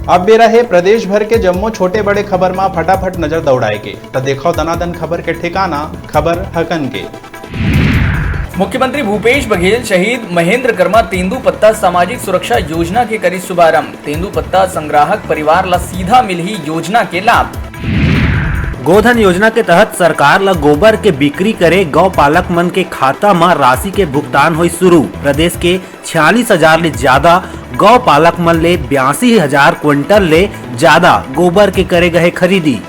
अब बेरा है प्रदेश भर के जम्मो छोटे बड़े खबर में फटाफट नजर दौड़ाए के तो देखो दनादन खबर के ठिकाना खबर हकन के। मुख्यमंत्री भूपेश बघेल शहीद महेंद्र कर्मा तेंदुपत्ता सामाजिक सुरक्षा योजना के करी शुभारंभ। तेंदुपत्ता संग्राहक परिवार ला सीधा मिलही योजना के लाभ। गोधन योजना के तहत सरकार ला गोबर के बिक्री करे गौ पालक मन के खाता में राशि के भुगतान हुई शुरू। प्रदेश के 46,000 ले ज्यादा गौ पालक मन ले 82,000 क्विंटल ले ज्यादा गोबर के करे गए खरीदी।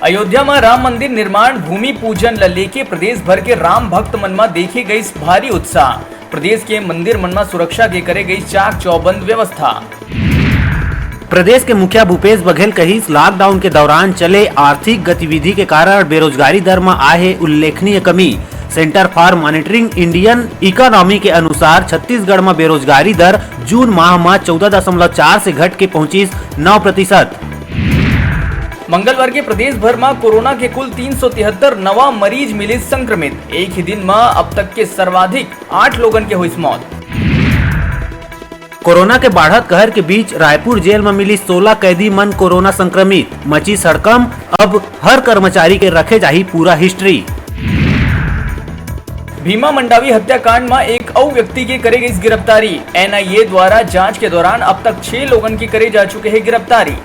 अयोध्या में राम मंदिर निर्माण भूमि पूजन ला लेके प्रदेश भर के राम भक्त मन में देखे गई भारी उत्साह। प्रदेश के मंदिर मन में सुरक्षा के करे गई चाक चौबंद व्यवस्था। प्रदेश के मुखिया भूपेश बघेल कहिस लॉकडाउन के दौरान चले आर्थिक गतिविधि के कारण बेरोजगारी दर में आए उल्लेखनीय कमी। Centre for monitoring Indian economy के अनुसार छत्तीसगढ़ में बेरोजगारी दर जून माह में 14.4 से घट के पहुंची 9%। मंगलवार के प्रदेश भर में कोरोना के कुल 373 नवा मरीज मिले संक्रमित। एक ही दिन में अब तक के सर्वाधिक 8 लोगन के हुई मौत। कोरोना के बढ़त कहर के बीच रायपुर जेल में मिली 16 कैदी मन कोरोना संक्रमित। मची सड़कम अब हर कर्मचारी के रखे जाही पूरा हिस्ट्री। भीमा मंडावी हत्याकांड में एक और व्यक्ति के करे गई गिरफ्तारी। एनआईए द्वारा जांच के दौरान अब तक 6 लोगन के करे जा चुके हैं गिरफ्तारी।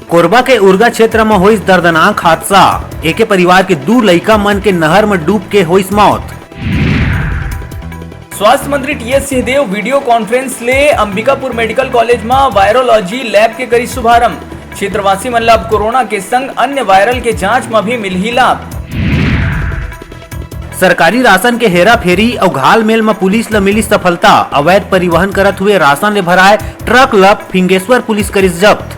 कोरबा के उर्गा क्षेत्र में हुई दर्दनाक हादसा। एक परिवार के 2 लड़का मन के नहर में डूब के हुई मौत। स्वास्थ्य मंत्री टीएस सिंहदेव वीडियो कॉन्फ्रेंस ले अंबिकापुर मेडिकल कॉलेज में वायरोलॉजी लैब के करी शुभारंभ। क्षेत्रवासी मन लाभ कोरोना के संग अन्य वायरल के जांच में भी मिली लाभ। सरकारी राशन के हेरा फेरी और घाल मेल में पुलिस ला मिली सफलता। अवैध परिवहन करत हुए राशन ले भराए ट्रक ला फिंगेश्वर पुलिस करिस जब्त।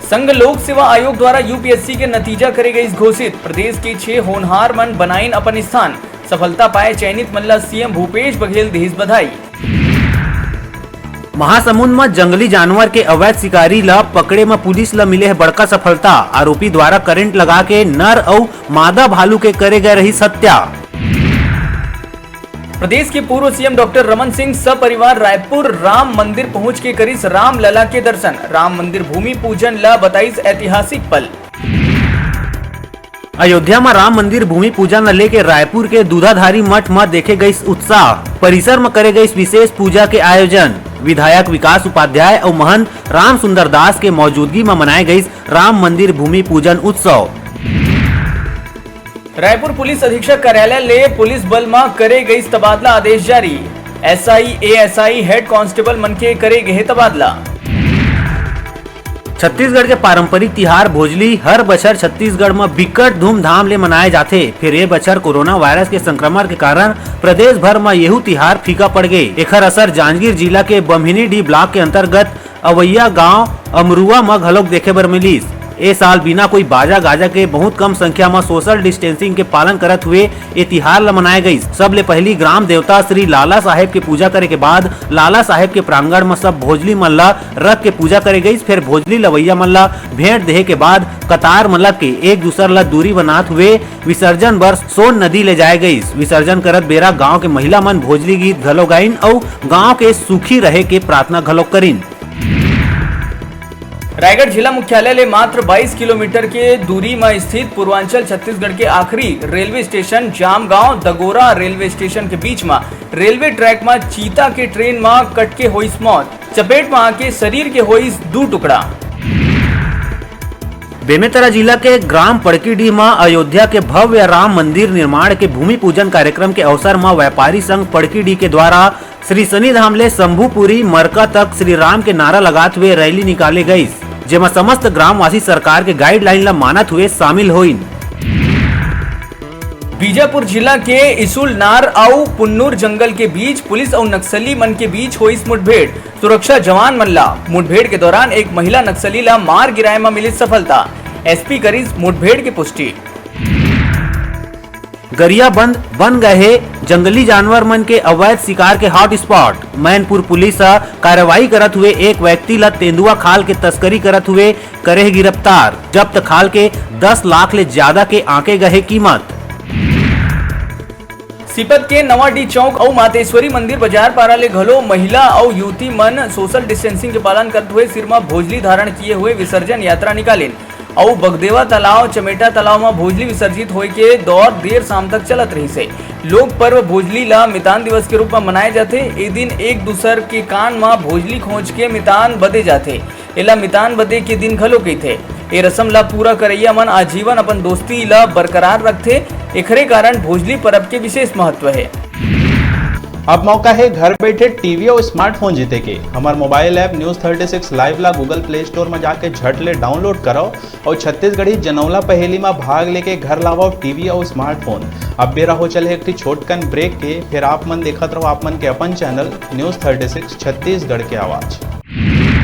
संघ लोक सेवा आयोग द्वारा यूपीएससी के नतीजा करे गई घोषित। प्रदेश के 6 होनहार मन बनाइन अपन स्थान। सफलता पाए चयनित मन ला सीएम भूपेश बघेल देहिस बधाई। महासमुंद में जंगली जानवर के अवैध शिकारी ला पकड़े में पुलिस ला मिले है बड़का सफलता। आरोपी द्वारा करंट लगा के नर और मादा भालू के करे गए रही हत्या। प्रदेश के पूर्व सीएम डॉक्टर रमन सिंह सपरिवार रायपुर राम मंदिर पहुंच के करीस राम लला के दर्शन। राम मंदिर भूमि पूजन ला बताइस ऐतिहासिक पल। अयोध्या में राम मंदिर भूमि पूजन लेके रायपुर के दूधाधारी मठ में देखे गई उत्साह। परिसर में करे गई विशेष पूजा के आयोजन। विधायक विकास उपाध्याय और महंत राम सुंदर दास के मौजूदगी में मनाए गई राम मंदिर भूमि पूजन उत्सव। रायपुर पुलिस अधीक्षक कार्यालय ले पुलिस बल में करे गई तबादला आदेश जारी। एसआई एएसआई हेड कांस्टेबल मन के करे गए तबादला। छत्तीसगढ़ के पारंपरिक तिहार भोजली हर बछर छत्तीसगढ़ में बिकट धूमधाम ले मनाए जाते। फिर ये बछर कोरोना वायरस के संक्रमण के कारण प्रदेश भर में यहू तिहार फीका पड़ गए। एकर असर जांजगीर जिला के बम्हिनीडीह ब्लॉक के अंतर्गत अवैया गांव अमरुआ में घलोक देखे बर मिलिस। ए साल बिना कोई बाजा गाजा के बहुत कम संख्या में सोशल डिस्टेंसिंग के पालन करत हुए ये तिहार ला मनाए गई। सबले पहली ग्राम देवता श्री लाला साहेब के पूजा करे के बाद लाला साहेब के प्रांगण में सब भोजली मन ला रख के पूजा करे गई। फिर भोजली लवैया मन ला भेंट देहे के बाद कतार मन के एक दूसर ला दूरी बनात हुए विसर्जन बर सोन नदी ले जाए गई। विसर्जन करत बेरा गाँव के महिला मन भोजली गीत घलो गाइन और गाँव के सुखी रहे के प्रार्थना घलो करीन। रायगढ़ जिला मुख्यालय ले मात्र 22 किलोमीटर के दूरी में स्थित पूर्वांचल छत्तीसगढ़ के आखिरी railway station Jamgaon Dagora railway station के बीच में रेलवे ट्रैक में चीता के ट्रेन में कट के हुई मौत। चपेट में आके शरीर के हुई 2 टुकड़ा। बेमेतरा जिला के ग्राम पड़कीडीह में अयोध्या के भव्य राम मंदिर निर्माण के भूमि पूजन कार्यक्रम के अवसर में व्यापारी संघ पड़कीडीह के द्वारा श्री शनिधाम ले शंभुपुरी मरका तक श्री राम के नारा लगाते हुए रैली निकाले गई, जेमा समस्त ग्रामवासी सरकार के गाइडलाइन ला मानत हुए शामिल होइन। बीजापुर जिला के इसुलनार और पुन्नूर जंगल के बीच पुलिस और नक्सली मन के बीच हुई मुठभेड़। सुरक्षा जवान मन ला मुठभेड़ के दौरान एक महिला नक्सली ला मार गिराए में मिली सफलता। एसपी करीज मुठभेड़ की पुष्टि। गरिया बंद बन गए जंगली जानवर मन के अवैध शिकार के हॉट स्पॉट। मैनपुर पुलिस कार्रवाई करत हुए एक व्यक्ति ला तेंदुआ खाल के तस्करी करत हुए करे गिरफ्तार। जब्त खाल के 10 लाख ले ज्यादा के आंके गए कीमत। सीपत के नवाडी चौक और मातेश्वरी मंदिर बाजार पारा ले घलो महिला और युवती मन सोशल डिस्टेंसिंग के पालन करते हुए सिर में भोजली धारण किए हुए विसर्जन यात्रा निकालिन और बगदेवा तालाब चमेटा तालाब में भोजली विसर्जित होए के दौर देर शाम तक चलत रही से। लोक पर्व भोजली ला मितान दिवस के रूप में मनाए जाते। ए दिन एक दूसर के कान में भोजली खोज के मितान बदे जाते। एला मितान बदे के दिन घलो कहते। ए रस्म ला पूरा करैया मन आजीवन अपन दोस्ती ला बरकरार रखते। एकरे कारण भोजली पर्व के विशेष महत्व है। अब मौका है घर बैठे टीवी और स्मार्टफोन जीते के। हमारे मोबाइल ऐप न्यूज 36 लाइव ला गूगल प्ले स्टोर में जाके झट ले डाउनलोड करो और छत्तीसगढ़ी जनौला पहेली में भाग लेके घर लाओ टीवी और स्मार्टफोन। अब बेरा हो चले एक छोटकन ब्रेक के, फिर आप मन देखत रहो आप मन के अपन चैनल न्यूज 36 छत्तीसगढ़ के आवाज।